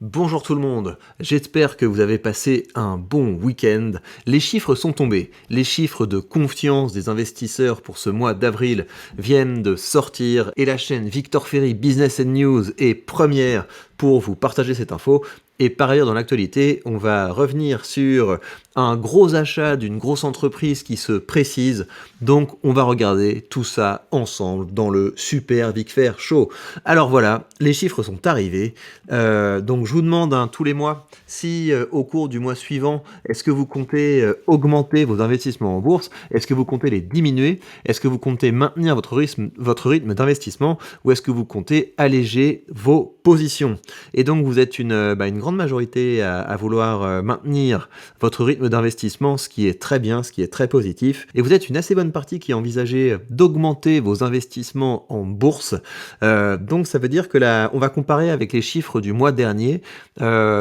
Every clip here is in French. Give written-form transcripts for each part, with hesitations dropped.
Bonjour tout le monde, j'espère que vous avez passé un bon week-end. Les chiffres sont tombés, les chiffres de confiance des investisseurs pour ce mois d'avril viennent de sortir et la chaîne Victor Ferry Business and News est première pour vous partager cette info. Et par ailleurs dans l'actualité, on va revenir sur un gros achat d'une grosse entreprise qui se précise. Donc on va regarder tout ça ensemble dans le Super Vic Fair Show. Alors voilà, les chiffres sont arrivés. Donc je vous demande tous les mois si au cours du mois suivant, est-ce que vous comptez augmenter vos investissements en bourse? Est-ce que vous comptez les diminuer? Est-ce que vous comptez maintenir votre rythme d'investissement? Ou est-ce que vous comptez alléger vos positions? Et donc vous êtes une grande majorité à vouloir maintenir votre rythme d'investissement, ce qui est très bien, ce qui est très positif. Et vous êtes une assez bonne partie qui envisagez d'augmenter vos investissements en bourse. Donc ça veut dire que là, on va comparer avec les chiffres du mois dernier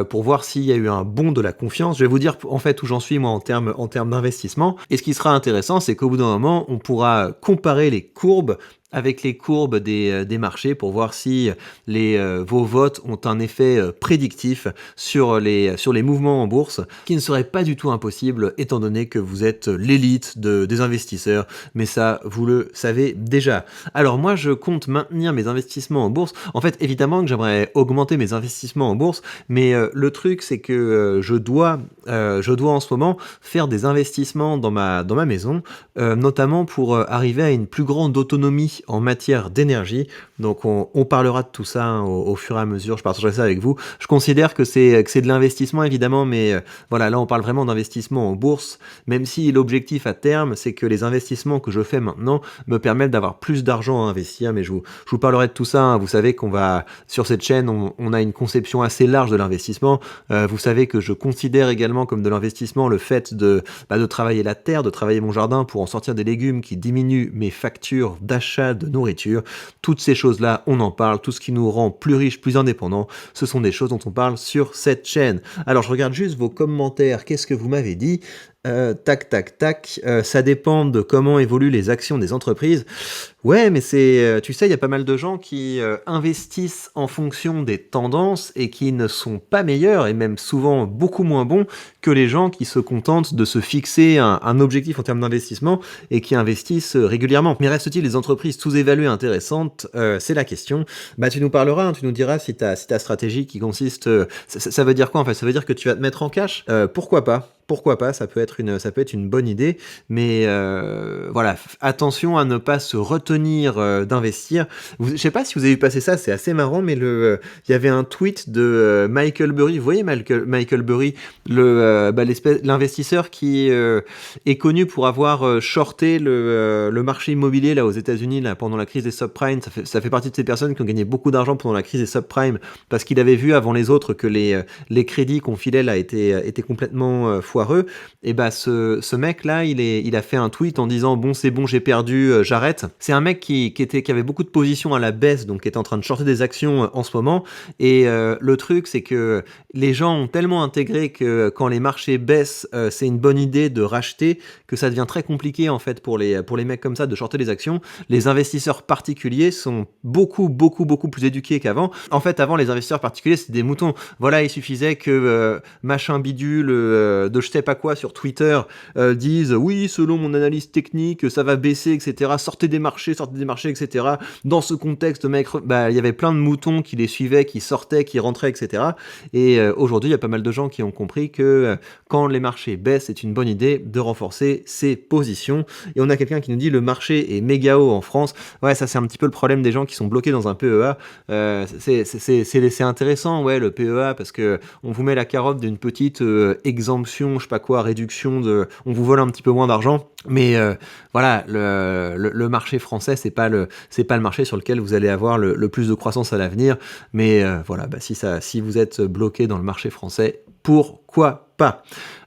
pour voir s'il y a eu un bond de la confiance. Je vais vous dire en fait où j'en suis moi en termes d'investissement. Et ce qui sera intéressant, c'est qu'au bout d'un moment, on pourra comparer les courbes avec les courbes des marchés pour voir si vos votes ont un effet prédictif sur les mouvements en bourse, qui ne serait pas du tout impossible étant donné que vous êtes l'élite des investisseurs, mais ça, vous le savez déjà. Alors moi, je compte maintenir mes investissements en bourse. En fait, évidemment que j'aimerais augmenter mes investissements en bourse, mais le truc, c'est que je dois en ce moment faire des investissements dans ma maison, notamment pour arriver à une plus grande autonomie en matière d'énergie. Donc on parlera de tout ça au fur et à mesure, je partagerai ça avec vous. Je considère que c'est de l'investissement évidemment, mais voilà, là on parle vraiment d'investissement en bourse, même si l'objectif à terme, c'est que les investissements que je fais maintenant me permettent d'avoir plus d'argent à investir, mais je vous parlerai de tout ça, hein. Vous savez qu'on va, sur cette chaîne, on a une conception assez large de l'investissement. Vous savez que je considère également comme de l'investissement le fait de travailler la terre, de travailler mon jardin pour en sortir des légumes qui diminuent mes factures d'achat de nourriture. Toutes ces choses-là, on en parle. Tout ce qui nous rend plus riches, plus indépendants, ce sont des choses dont on parle sur cette chaîne. Alors, je regarde juste vos commentaires. Qu'est-ce que vous m'avez dit? Tac, tac, tac. Ça dépend de comment évoluent les actions des entreprises. Ouais, mais tu sais, il y a pas mal de gens qui investissent en fonction des tendances et qui ne sont pas meilleurs et même souvent beaucoup moins bons que les gens qui se contentent de se fixer un objectif en termes d'investissement et qui investissent régulièrement. Mais reste-t-il des entreprises sous-évaluées intéressantes? C'est la question. Bah, tu nous parleras, hein, tu nous diras si ta stratégie qui consiste... ça veut dire quoi en fait? Ça veut dire que tu vas te mettre en cash? Pourquoi pas? Pourquoi pas, ça peut être une bonne idée, mais voilà, attention à ne pas se retenir d'investir. Je sais pas si vous avez vu passer ça, c'est assez marrant, mais il y avait un tweet de Michael Burry. Vous voyez Michael Burry, l'investisseur qui est connu pour avoir shorté le marché immobilier là aux États-Unis là pendant la crise des subprimes. Ça fait partie de ces personnes qui ont gagné beaucoup d'argent pendant la crise des subprimes parce qu'il avait vu avant les autres que les crédits qu'on filait là étaient complètement foireux. Et bah ce mec là il a fait un tweet en disant bon c'est bon j'ai perdu, j'arrête. C'est un mec qui avait beaucoup de positions à la baisse, donc qui est en train de shorter des actions en ce moment, et le truc c'est que les gens ont tellement intégré que quand les marchés baissent, c'est une bonne idée de racheter, que ça devient très compliqué en fait pour les mecs comme ça de shorter les actions. Les investisseurs particuliers sont beaucoup plus éduqués qu'avant. En fait avant les investisseurs particuliers c'était des moutons. Voilà, il suffisait que machin bidule de je sais pas quoi sur Twitter disent oui selon mon analyse technique ça va baisser etc, sortez des marchés etc. Dans ce contexte mec, il y avait plein de moutons qui les suivaient, qui sortaient, qui rentraient etc. Et aujourd'hui il y a pas mal de gens qui ont compris que quand les marchés baissent c'est une bonne idée de renforcer ses positions. Et on a quelqu'un qui nous dit le marché est méga haut en France. Ouais, ça c'est un petit peu le problème des gens qui sont bloqués dans un PEA. C'est intéressant ouais le PEA parce que on vous met la carotte d'une petite exemption, je sais pas quoi, réduction on vous vole un petit peu moins d'argent, mais voilà, le marché français c'est pas le marché sur lequel vous allez avoir le plus de croissance à l'avenir, mais voilà, si vous êtes bloqué dans le marché français, pourquoi pas?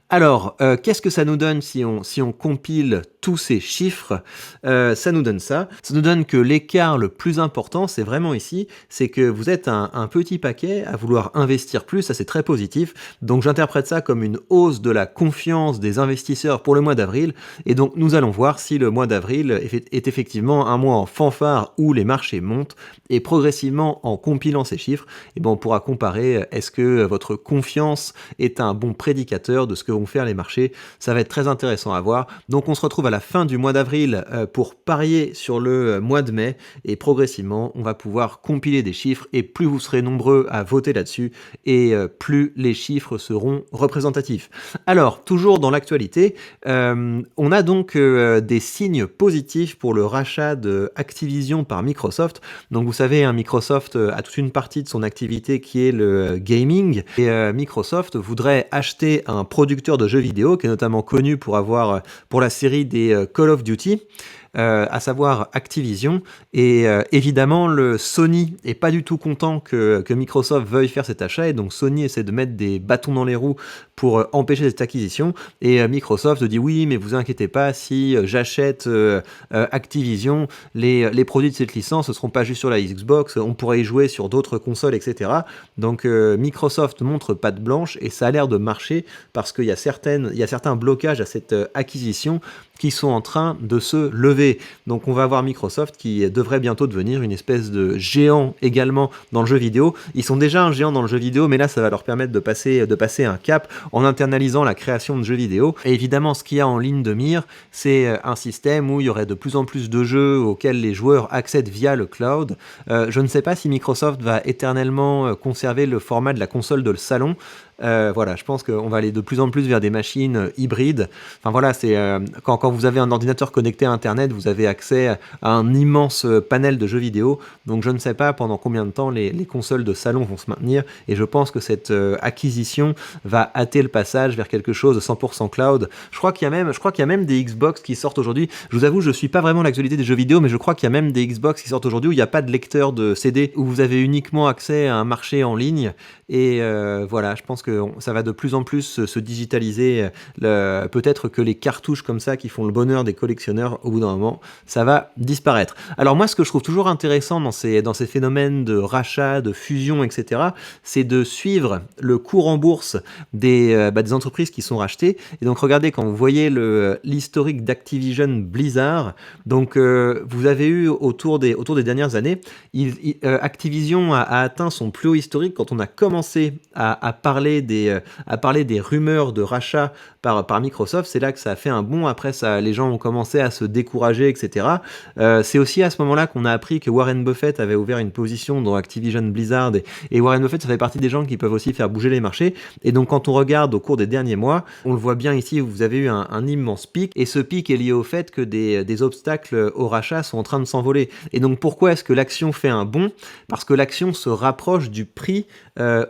Alors, qu'est-ce que ça nous donne si on compile tous ces chiffres, ça nous donne ça. Ça nous donne que l'écart le plus important, c'est vraiment ici, c'est que vous êtes un petit paquet à vouloir investir plus, ça c'est très positif. Donc j'interprète ça comme une hausse de la confiance des investisseurs pour le mois d'avril. Et donc nous allons voir si le mois d'avril est effectivement un mois en fanfare où les marchés montent. Et progressivement, en compilant ces chiffres, eh ben, on pourra comparer est-ce que votre confiance est un bon prédicateur de ce que vont faire les marchés. Ça va être très intéressant à voir. Donc on se retrouve à la fin du mois d'avril pour parier sur le mois de mai et progressivement on va pouvoir compiler des chiffres et plus vous serez nombreux à voter là-dessus et plus les chiffres seront représentatifs. Alors toujours dans l'actualité, on a donc des signes positifs pour le rachat de Activision par Microsoft. Donc vous savez, Microsoft a toute une partie de son activité qui est le gaming et Microsoft voudrait acheter un producteur de jeux vidéo qui est notamment connu pour avoir pour la série des Call of Duty. À savoir Activision, et évidemment le Sony est pas du tout content que Microsoft veuille faire cet achat, et donc Sony essaie de mettre des bâtons dans les roues pour empêcher cette acquisition, et Microsoft dit oui mais vous inquiétez pas, si j'achète Activision, les produits de cette licence ne seront pas juste sur la Xbox, on pourrait y jouer sur d'autres consoles, etc. Donc Microsoft montre patte blanche et ça a l'air de marcher parce qu'il y a certains blocages à cette acquisition qui sont en train de se lever. Donc on va avoir Microsoft qui devrait bientôt devenir une espèce de géant également dans le jeu vidéo. Ils sont déjà un géant dans le jeu vidéo, mais là ça va leur permettre de passer un cap en internalisant la création de jeux vidéo. Et évidemment, ce qu'il y a en ligne de mire, c'est un système où il y aurait de plus en plus de jeux auxquels les joueurs accèdent via le cloud. Je ne sais pas si Microsoft va éternellement conserver le format de la console de salon. Voilà, je pense qu'on va aller de plus en plus vers des machines hybrides. Enfin voilà, c'est quand vous avez un ordinateur connecté à Internet, vous avez accès à un immense panel de jeux vidéo. Donc je ne sais pas pendant combien de temps les consoles de salon vont se maintenir. Et je pense que cette acquisition va hâter le passage vers quelque chose de 100% cloud. Je crois qu'il y a même des Xbox qui sortent aujourd'hui. Je vous avoue, je suis pas vraiment l'actualité des jeux vidéo, mais je crois qu'il y a même des Xbox qui sortent aujourd'hui où il n'y a pas de lecteur de CD, où vous avez uniquement accès à un marché en ligne. Et voilà, je pense que ça va de plus en plus se digitaliser. Peut-être que les cartouches comme ça qui font le bonheur des collectionneurs, au bout d'un moment, ça va disparaître. Alors moi, ce que je trouve toujours intéressant dans ces phénomènes de rachat, de fusion, etc., c'est de suivre le cours en bourse des entreprises qui sont rachetées. Et donc regardez, quand vous voyez l'historique d'Activision Blizzard, donc vous avez eu autour des dernières années, Activision a atteint son plus haut historique quand on a commencé à parler des rumeurs de rachat par Microsoft. C'est là que ça a fait un bond. Après, les gens ont commencé à se décourager, etc. C'est aussi à ce moment-là qu'on a appris que Warren Buffett avait ouvert une position dans Activision Blizzard, et Warren Buffett, ça fait partie des gens qui peuvent aussi faire bouger les marchés. Et donc, quand on regarde au cours des derniers mois, on le voit bien ici, vous avez eu un immense pic, et ce pic est lié au fait que des obstacles au rachat sont en train de s'envoler. Et donc, pourquoi est-ce que l'action fait un bond? Parce que l'action se rapproche du prix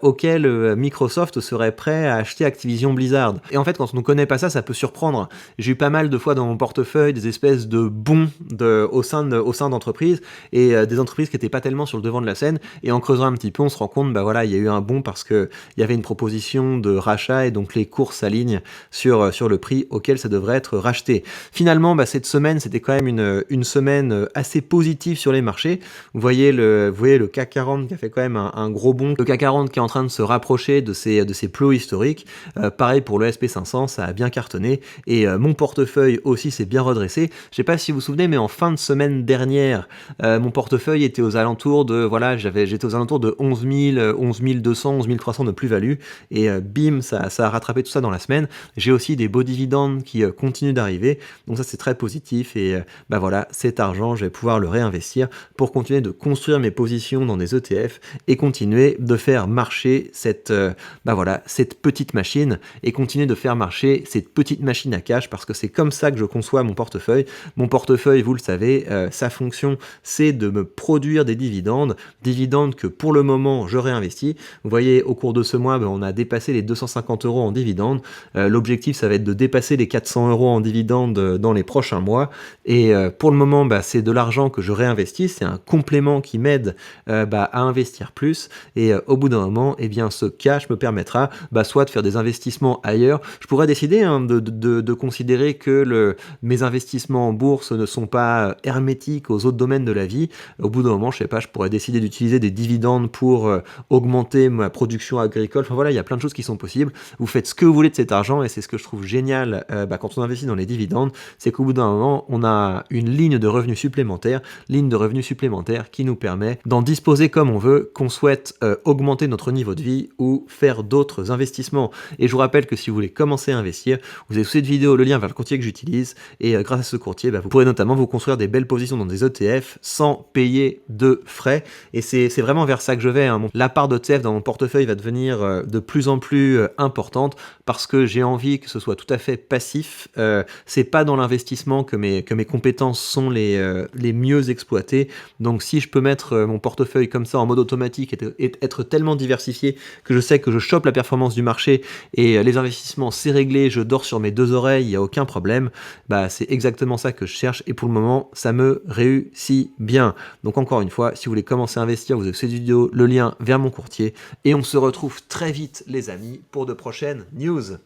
auquel Microsoft serait prêt à acheter Activision Blizzard. Et en fait, quand on ne connaît pas ça, ça peut surprendre. J'ai eu pas mal de fois dans mon portefeuille des espèces de bons au sein d'entreprises, et des entreprises qui n'étaient pas tellement sur le devant de la scène, et en creusant un petit peu, on se rend compte, bah voilà, il y a eu un bond parce qu'il y avait une proposition de rachat, et donc les cours s'alignent sur le prix auquel ça devrait être racheté. Finalement, cette semaine, c'était quand même une semaine assez positive sur les marchés. Vous voyez le CAC 40 qui a fait quand même un gros bond, le CAC 40 qui est en train de se rapprocher de ses plus hauts historiques. Pareil pour le SP500, ça a bien cartonné, et mon portefeuille aussi s'est bien redressé. Je sais pas si vous vous souvenez, mais en fin de semaine dernière, mon portefeuille était aux alentours de, j'étais aux alentours de 11 000, 11 200, 11 300 de plus-value, et bim, ça a rattrapé tout ça dans la semaine. J'ai aussi des beaux dividendes qui continuent d'arriver, donc ça c'est très positif, et voilà, cet argent, je vais pouvoir le réinvestir pour continuer de construire mes positions dans des ETF et continuer de faire marcher cette petite machine, et continuer de faire marcher cette petite machine à cash, parce que c'est comme ça que je conçois mon portefeuille. Mon portefeuille, vous le savez, sa fonction, c'est de me produire des dividendes que pour le moment je réinvestis. Vous voyez, au cours de ce mois, on a dépassé les 250 € en dividendes. L'objectif, ça va être de dépasser les 400 € en dividendes dans les prochains mois, et pour le moment, c'est de l'argent que je réinvestis, c'est un complément qui m'aide à investir plus, et au bout d'un d'un moment, eh bien, ce cash me permettra soit de faire des investissements ailleurs. Je pourrais décider hein, de considérer que mes investissements en bourse ne sont pas hermétiques aux autres domaines de la vie. Au bout d'un moment, je sais pas, je pourrais décider d'utiliser des dividendes pour augmenter ma production agricole. Enfin voilà, il y a plein de choses qui sont possibles. Vous faites ce que vous voulez de cet argent et c'est ce que je trouve génial quand on investit dans les dividendes, c'est qu'au bout d'un moment, on a une ligne de revenus supplémentaire qui nous permet d'en disposer comme on veut, qu'on souhaite augmenter notre niveau de vie ou faire d'autres investissements. Et je vous rappelle que si vous voulez commencer à investir, vous avez sous cette vidéo le lien vers le courtier que j'utilise et grâce à ce courtier, vous pourrez notamment vous construire des belles positions dans des ETF sans payer de frais. Et c'est vraiment vers ça que je vais. Hein. La part d'ETF dans mon portefeuille va devenir de plus en plus importante parce que j'ai envie que ce soit tout à fait passif. C'est pas dans l'investissement que mes compétences sont les mieux exploitées. Donc si je peux mettre mon portefeuille comme ça en mode automatique et être tellement diversifié que je sais que je chope la performance du marché et les investissements c'est réglé, je dors sur mes deux oreilles, il n'y a aucun problème, c'est exactement ça que je cherche et pour le moment ça me réussit bien. Donc encore une fois, si vous voulez commencer à investir, vous avez cette vidéo, le lien vers mon courtier et on se retrouve très vite les amis pour de prochaines news.